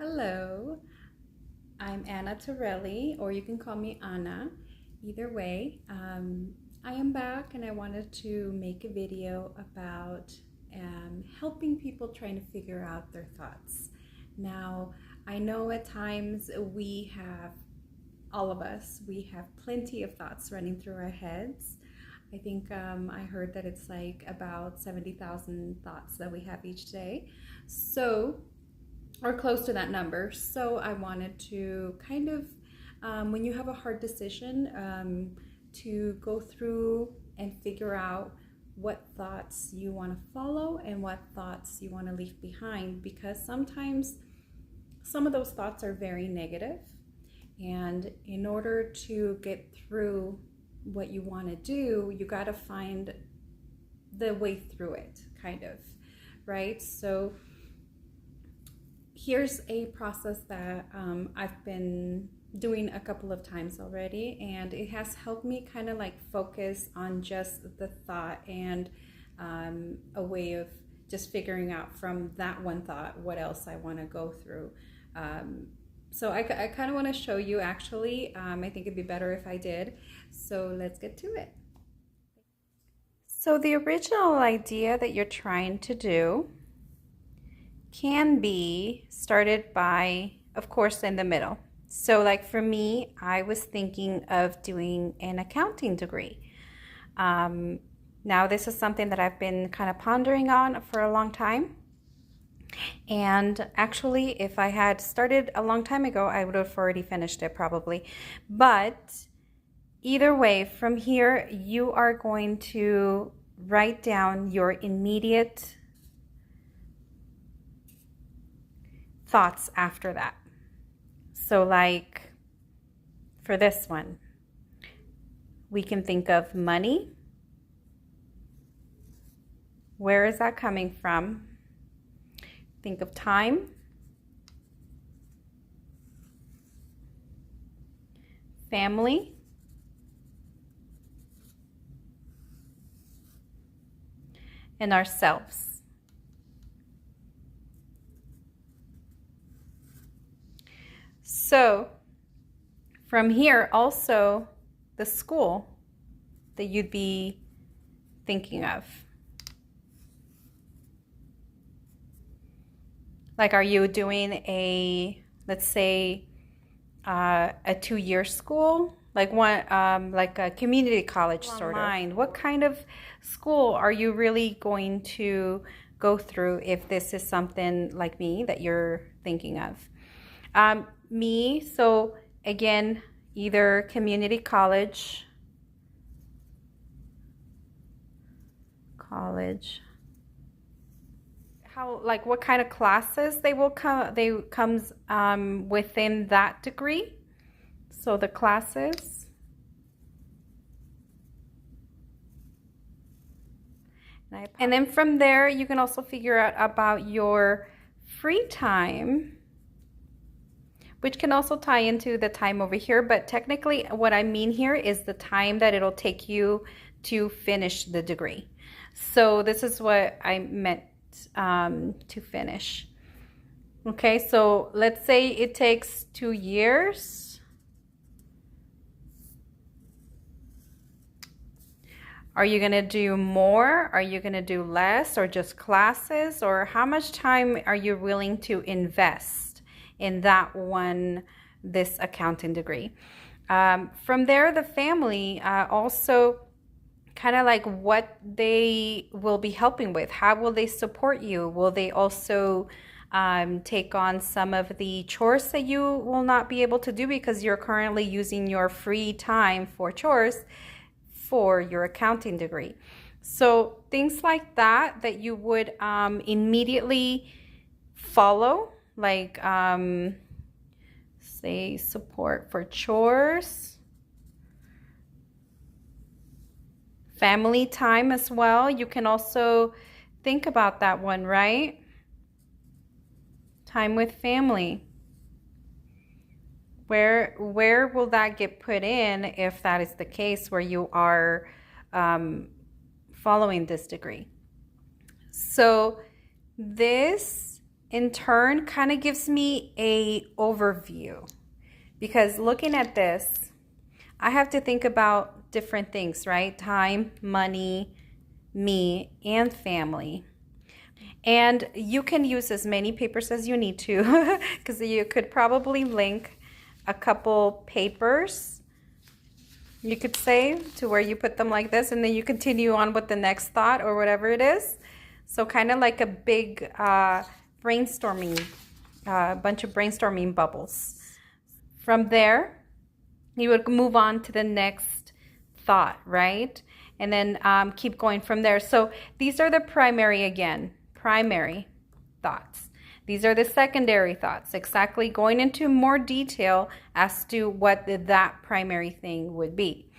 Hello, I'm Anna Torelli, or you can call me Anna. Either way, I am back and I wanted to make a video about helping people trying to figure out their thoughts. Now, I know at times all of us, we have plenty of thoughts running through our heads. I think I heard that it's like about 70,000 thoughts that we have each day. Or close to that number. So I wanted to kind of, when you have a hard decision, to go through and figure out what thoughts you want to follow and what thoughts you want to leave behind, because sometimes some of those thoughts are very negative, and in order to get through what you want to do, you got to find the way through it, kind of, right? So here's a process that I've been doing a couple of times already, and it has helped me kind of like focus on just the thought and a way of just figuring out from that one thought what else I want to go through. So I kind of want to show you actually. I think it'd be better if I did. So let's get to it. So the original idea that you're trying to do can be started by, of course, in the middle. So like for me, I was thinking of doing an accounting degree. Now this is something that I've been kind of pondering on for a long time. And actually, if I had started a long time ago, I would have already finished it probably. But either way, from here, you are going to write down your immediate thoughts after that. So like for this one, we can think of money. Where is that coming from? Think of time. Family. And ourselves. So from here, also the school that you'd be thinking of. Like, are you doing let's say, a 2-year school? Like like a community college sort of. What kind of school are you really going to go through if this is something like me that you're thinking of? So again, either community college, what kind of classes they comes within that degree. So the classes. And then from there, you can also figure out about your free time, which can also tie into the time over here. But technically what I mean here is the time that it'll take you to finish the degree. So this is what I meant to finish. Okay, so let's say it takes 2 years. Are you going to do more? Are you going to do less, or just classes? Or how much time are you willing to invest in this accounting degree? From there, the family also kind of like what they will be helping with. How will they support you? Will they also take on some of the chores that you will not be able to do because you're currently using your free time for chores for your accounting degree? So things like that you would immediately follow, like say support for chores, family time as well. You can also think about that one, right? Time with family. Where will that get put in if that is the case where you are following this degree? So this in turn kind of gives me a overview, because looking at this, I have to think about different things, right? Time, money, me, and family. And you can use as many papers as you need to, because you could probably link a couple papers, you could say, to where you put them like this, and then you continue on with the next thought or whatever it is. So kind of like a big brainstorming, bunch of brainstorming bubbles. From there, you would move on to the next thought, right? And then keep going from there. So these are the primary thoughts. These are the secondary thoughts, exactly going into more detail as to what that primary thing would be.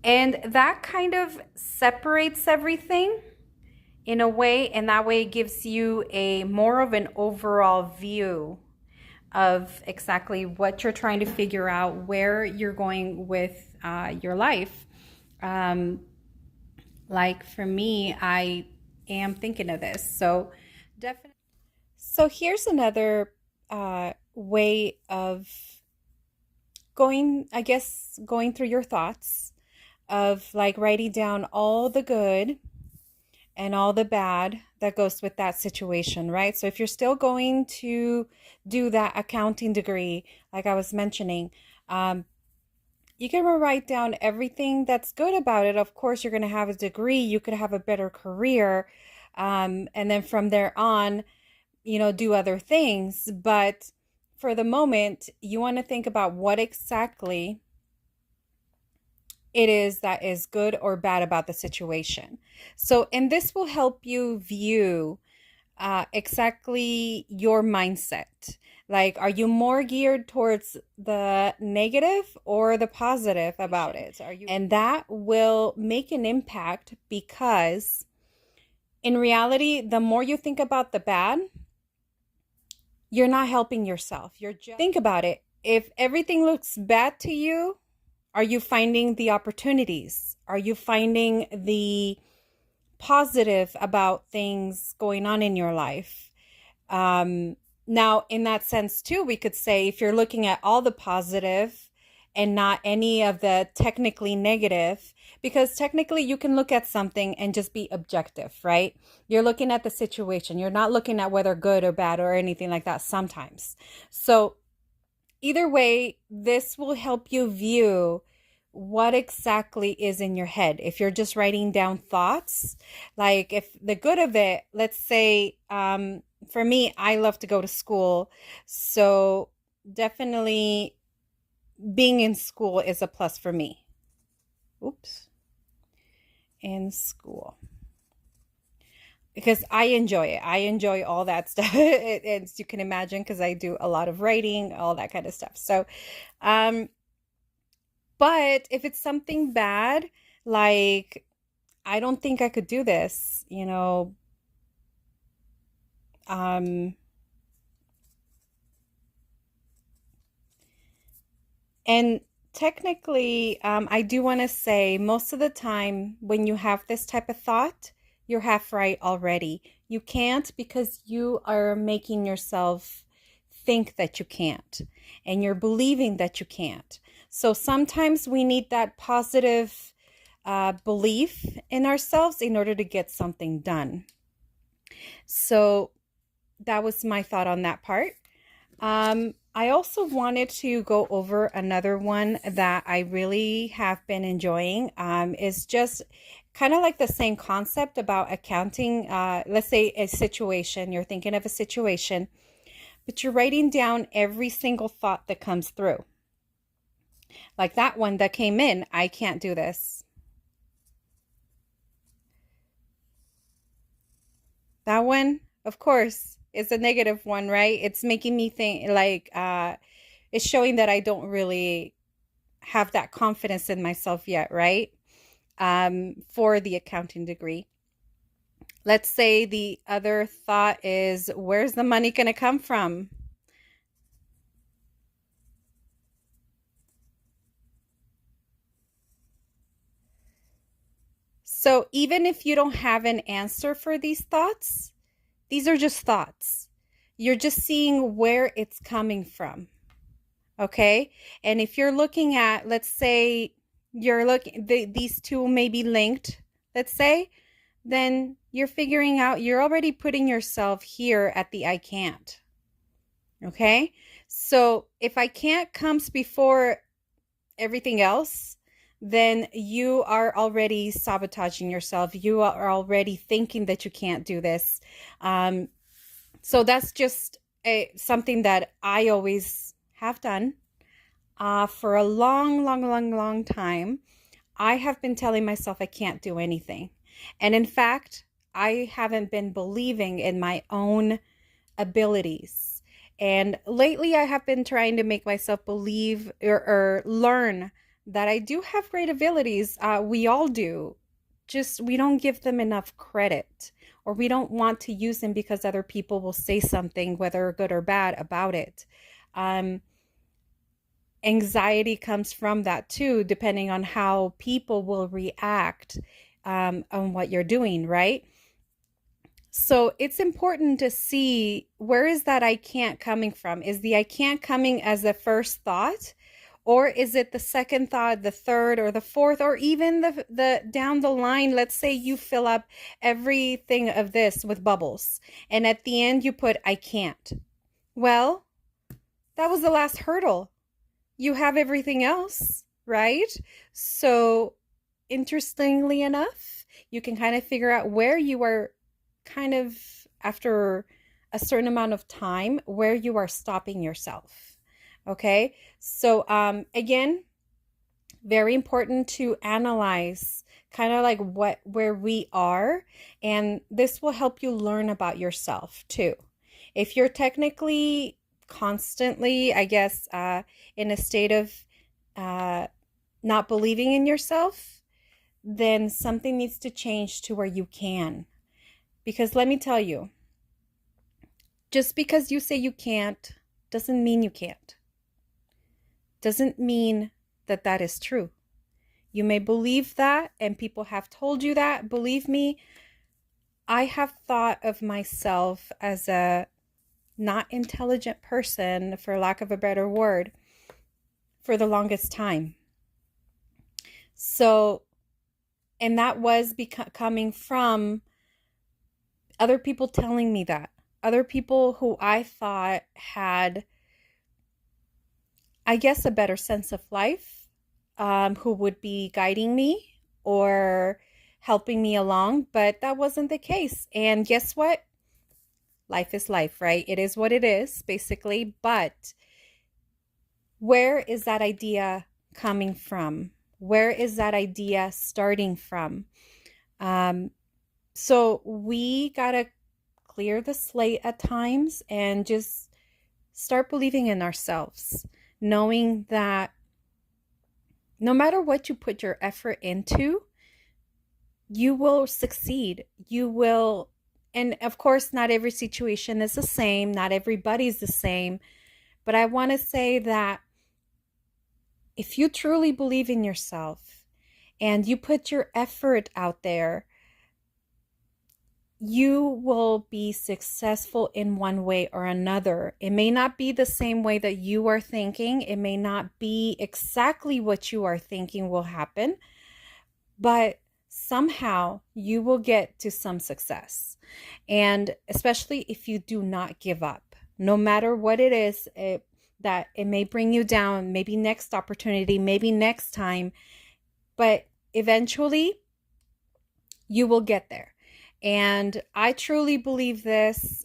And that kind of separates everything in a way, and that way it gives you a more of an overall view of exactly what you're trying to figure out, where you're going with your life. Like for me, I am thinking of this. So definitely. So here's another way of going, I guess, going through your thoughts, of like writing down all the good and all the bad that goes with that situation, right? So if you're still going to do that accounting degree, like I was mentioning, you can write down everything that's good about it. Of course, you're going to have a degree, you could have a better career, and then from there on, do other things. But for the moment, you want to think about what exactly it is that is good or bad about the situation. So, and this will help you view exactly your mindset. Like, are you more geared towards the negative or the positive about it? And that will make an impact, because in reality, the more you think about the bad, you're not helping yourself. You're just, think about it. If everything looks bad to you, are you finding the opportunities? Are you finding the positive about things going on in your life? Now, in that sense, too, we could say if you're looking at all the positive and not any of the technically negative, because technically you can look at something and just be objective, right? You're looking at the situation. You're not looking at whether good or bad or anything like that sometimes. So either way, this will help you view what exactly is in your head. If you're just writing down thoughts, like if the good of it, let's say, for me, I love to go to school. So definitely being in school is a plus for me. Oops. In school. Because I enjoy it. I enjoy all that stuff. As you can imagine, because I do a lot of writing, all that kind of stuff. So, but if it's something bad, like, I don't think I could do this, and technically, I do want to say most of the time when you have this type of thought, you're half right already. You can't, because you are making yourself think that you can't, and you're believing that you can't. So sometimes we need that positive belief in ourselves in order to get something done. So that was my thought on that part. I also wanted to go over another one that I really have been enjoying. Is just kind of like the same concept about accounting. Let's say a situation, you're thinking of a situation, but you're writing down every single thought that comes through. Like that one that came in, I can't do this. That one, of course, is a negative one, right? It's making me think like, it's showing that I don't really have that confidence in myself yet, right? For the accounting degree. Let's say the other thought is, where's the money going to come from? So even if you don't have an answer for these thoughts, these are just thoughts. You're just seeing where it's coming from. Okay. And if you're looking at, let's say you're looking, these two may be linked, let's say, then you're figuring out, you're already putting yourself here at the I can't. Okay. So if I can't comes before everything else, then you are already sabotaging yourself. You are already thinking that you can't do this. So that's just something that I always have done for a long time. I have been telling myself I can't do anything. And in fact, I haven't been believing in my own abilities. And lately, I have been trying to make myself believe or learn that I do have great abilities. We all do. Just we don't give them enough credit, or we don't want to use them because other people will say something, whether good or bad, about it. Anxiety comes from that too, depending on how people will react on what you're doing, right? So it's important to see, where is that I can't coming from? Is the I can't coming as the first thought? Or is it the second thought, the third, or the fourth, or even the down the line? Let's say you fill up everything of this with bubbles, and at the end you put I can't. Well, that was the last hurdle. You have everything else, right? So interestingly enough, you can kind of figure out where you are kind of, after a certain amount of time, where you are stopping yourself. Okay. So again, very important to analyze kind of like where we are, and this will help you learn about yourself too. If you're technically constantly, I guess, in a state of not believing in yourself, then something needs to change to where you can. Because let me tell you, just because you say you can't doesn't mean you can't. Doesn't mean that that is true. You may believe that, and people have told you that. Believe me, I have thought of myself as a not intelligent person, for lack of a better word, for the longest time. So, and that was coming from other people telling me that. Other people who I thought had, I guess, a better sense of life, who would be guiding me or helping me along, but that wasn't the case. And guess what? Life is life, right? It is what it is, basically. But where is that idea coming from? Where is that idea starting from? So we gotta clear the slate at times and just start believing in ourselves, knowing that no matter what you put your effort into, you will succeed. You will, and of course, not every situation is the same. Not everybody's the same. But I want to say that if you truly believe in yourself and you put your effort out there, you will be successful in one way or another. It may not be the same way that you are thinking. It may not be exactly what you are thinking will happen, but somehow you will get to some success. And especially if you do not give up, no matter what it is, that it may bring you down, maybe next opportunity, maybe next time, but eventually you will get there. And I truly believe this.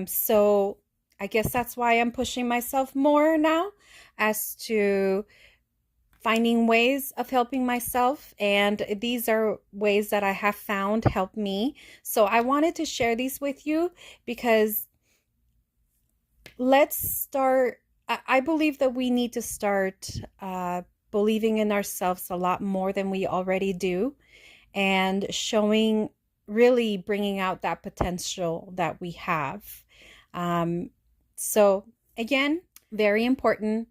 So I guess that's why I'm pushing myself more now as to finding ways of helping myself. And these are ways that I have found help me. So I wanted to share these with you because let's start. I believe that we need to start believing in ourselves a lot more than we already do, and showing, really bringing out that potential that we have. So again, very important,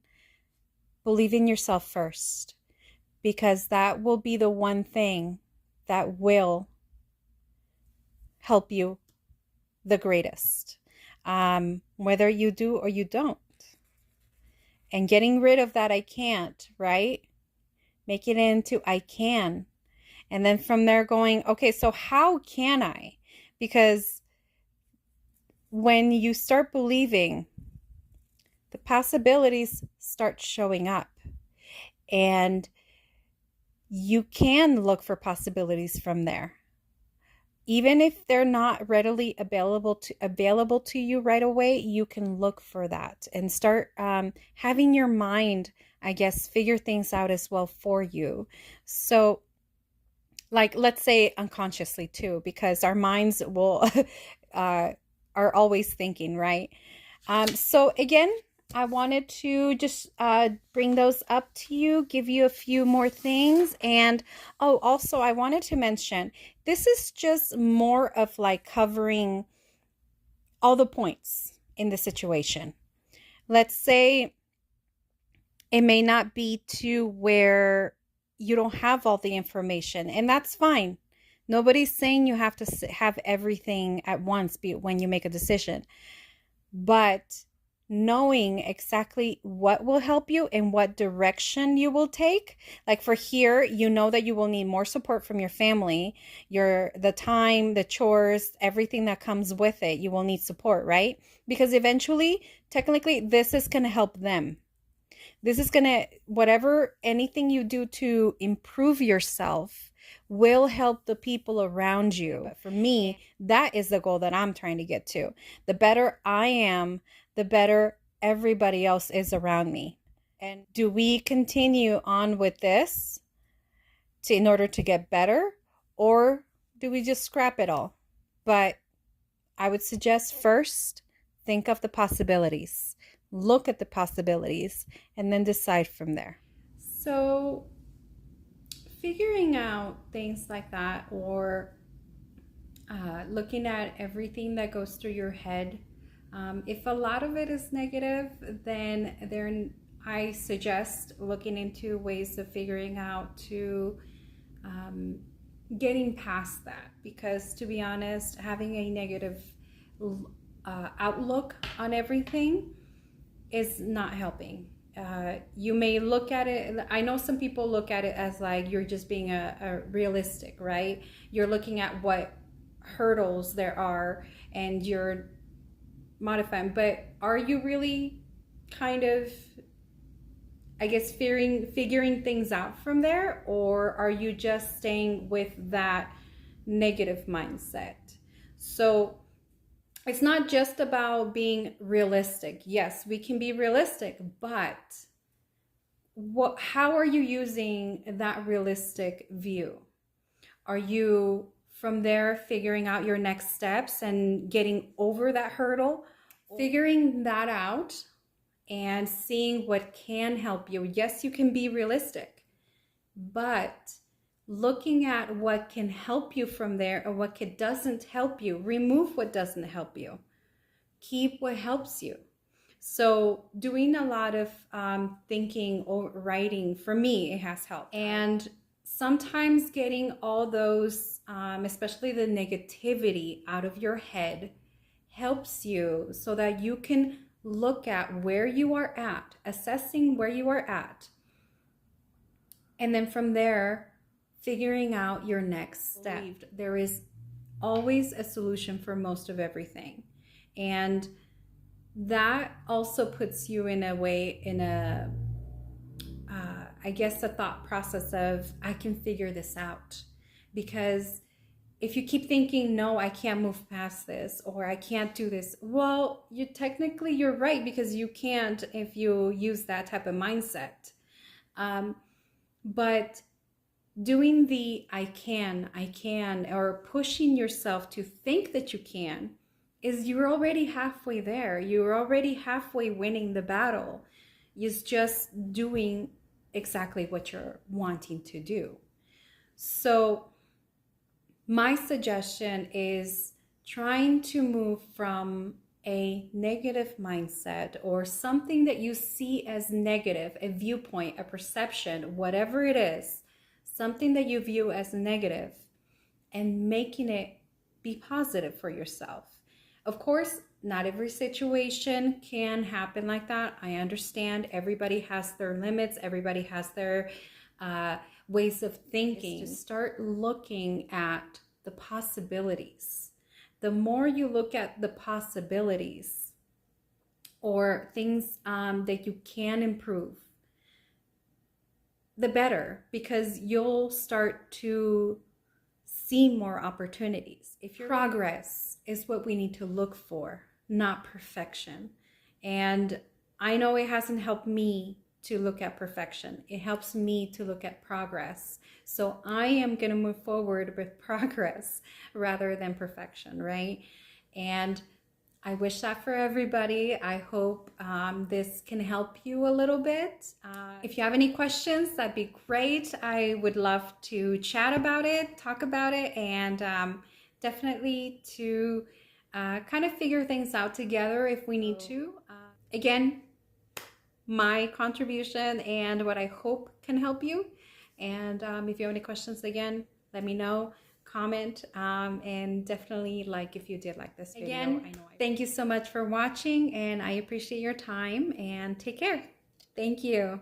believe in yourself first, because that will be the one thing that will help you the greatest. whether you do or you don't. And getting rid of that I can't, right? Making it into I can. And then from there going, okay, so how can I? Because when you start believing, the possibilities start showing up. And you can look for possibilities from there. Even if they're not readily available to you right away, you can look for that and start having your mind, I guess, figure things out as well for you. So, like, let's say unconsciously too, because our minds will are always thinking, right? So again, I wanted to just bring those up to you, give you a few more things. And oh, also I wanted to mention, this is just more of like covering all the points in the situation. Let's say it may not be to where you don't have all the information, and that's fine. Nobody's saying you have to have everything at once when you make a decision. But knowing exactly what will help you and what direction you will take. Like for here, you know that you will need more support from your family, the time, the chores, everything that comes with it. You will need support, right? Because eventually, technically, this is going to help them. This is going to, anything you do to improve yourself will help the people around you. But for me, that is the goal that I'm trying to get to. The better I am, the better everybody else is around me. And do we continue on with this in order to get better, or do we just scrap it all? But I would suggest first, think of the possibilities. Look at the possibilities and then decide from there. So figuring out things like that, or looking at everything that goes through your head, if a lot of it is negative, then I suggest looking into ways of figuring out to getting past that. Because to be honest, having a negative outlook on everything is not helping. You may look at it, I know some people look at it as like you're just being a realistic, right? You're looking at what hurdles there are and you're modifying, but are you really kind of, I guess, figuring things out from there, or are you just staying with that negative mindset? So it's not just about being realistic. Yes, we can be realistic, but how are you using that realistic view? Are you from there figuring out your next steps and getting over that hurdle? Figuring that out and seeing what can help you. Yes, you can be realistic, but looking at what can help you from there or what doesn't help you. Remove what doesn't help you. Keep what helps you. So doing a lot of thinking or writing, for me, it has helped. And sometimes getting all those, especially the negativity, out of your head helps you so that you can look at where you are at, assessing where you are at. And then from there, figuring out your next step. There is always a solution for most of everything. And that also puts you in a way, I guess, a thought process of, I can figure this out. Because if you keep thinking, no, I can't move past this, or I can't do this, well, you're right, because you can't if you use that type of mindset. But doing the I can, or pushing yourself to think that you can, is you're already halfway there. You're already halfway winning the battle. It's just doing exactly what you're wanting to do. So my suggestion is trying to move from a negative mindset or something that you see as negative, a viewpoint, a perception, whatever it is, something that you view as negative, and making it be positive for yourself. Of course, Not every situation can happen like that. I understand everybody has their limits. Everybody has their ways of thinking. It's to start looking at the possibilities. The more you look at the possibilities or things that you can improve, the better, because you'll start to see more opportunities. If your progress is what we need to look for, not perfection. And I know it hasn't helped me to look at perfection. It helps me to look at progress. So I am going to move forward with progress rather than perfection, right? And I wish that for everybody. I hope this can help you a little bit. If you have any questions, that'd be great. I would love to chat about it, talk about it, and definitely to kind of figure things out together if we need to. Again, my contribution and what I hope can help you. And if you have any questions, again, let me know. Comment and definitely like if you did like this video. Again, thank you so much for watching, and I appreciate your time, and take care. Thank you.